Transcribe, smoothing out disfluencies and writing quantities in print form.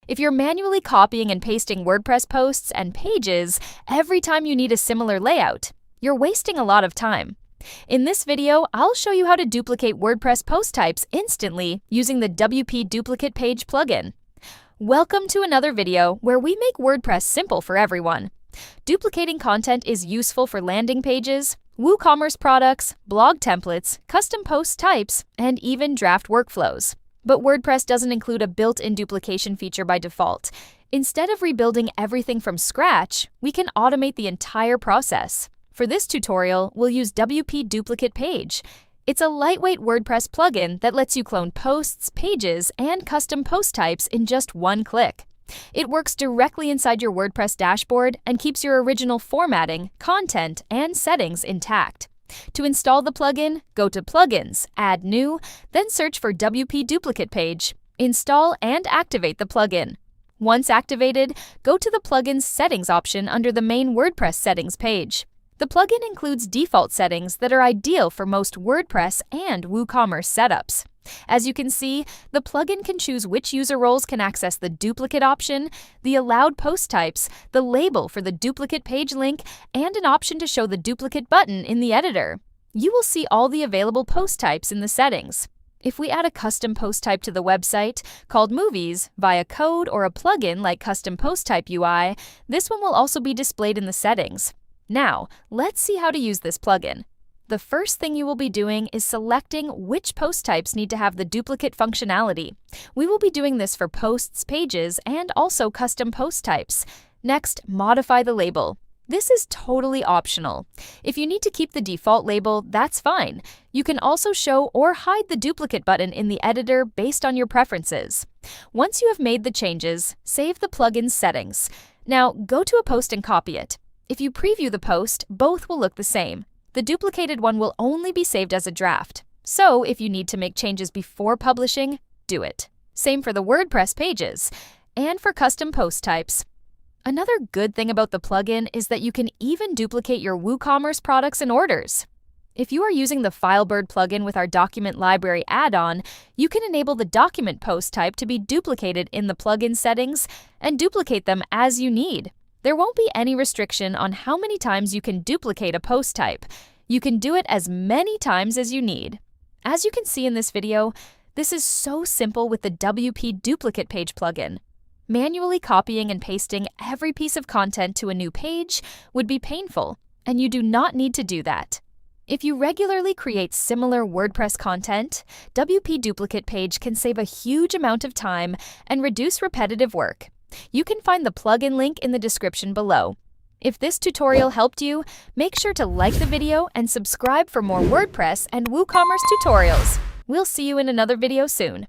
If you're manually copying and pasting WordPress posts and pages every time you need a similar layout, you're wasting a lot of time. In this video, I'll show you how to duplicate WordPress post types instantly using the WP Duplicate Page plugin. Welcome to another video where we make WordPress simple for everyone. Duplicating content is useful for landing pages, WooCommerce products, blog templates, custom post types, and even draft workflows. But WordPress doesn't include a built-in duplication feature by default. Instead of rebuilding everything from scratch, we can automate the entire process. For this tutorial, we'll use WP Duplicate Page. It's a lightweight WordPress plugin that lets you clone posts, pages, and custom post types in just one click. It works directly inside your WordPress dashboard and keeps your original formatting, content, and settings intact. To install the plugin, go to Plugins, Add New, then search for WP Duplicate Page. Install and activate the plugin. Once activated, go to the Plugins Settings option under the main WordPress settings page. The plugin includes default settings that are ideal for most WordPress and WooCommerce setups. As you can see, the plugin can choose which user roles can access the duplicate option, the allowed post types, the label for the duplicate page link, and an option to show the duplicate button in the editor. You will see all the available post types in the settings. If we add a custom post type to the website, called Movies, via code or a plugin like Custom Post Type UI, this one will also be displayed in the settings. Now, let's see how to use this plugin. The first thing you will be doing is selecting which post types need to have the duplicate functionality. We will be doing this for posts, pages, and also custom post types. Next, modify the label. This is totally optional. If you need to keep the default label, that's fine. You can also show or hide the duplicate button in the editor based on your preferences. Once you have made the changes, save the plugin's settings. Now, go to a post and copy it. If you preview the post, both will look the same. The duplicated one will only be saved as a draft. So, if you need to make changes before publishing, do it. Same for the WordPress pages and for custom post types. Another good thing about the plugin is that you can even duplicate your WooCommerce products and orders. If you are using the FileBird plugin with our Document Library add-on, you can enable the document post type to be duplicated in the plugin settings and duplicate them as you need. There won't be any restriction on how many times you can duplicate a post type. You can do it as many times as you need. As you can see in this video, this is so simple with the WP Duplicate Page plugin. Manually copying and pasting every piece of content to a new page would be painful, and you do not need to do that. If you regularly create similar WordPress content, WP Duplicate Page can save a huge amount of time and reduce repetitive work. You can find the plugin link in the description below. If this tutorial helped you, make sure to like the video and subscribe for more WordPress and WooCommerce tutorials. We'll see you in another video soon.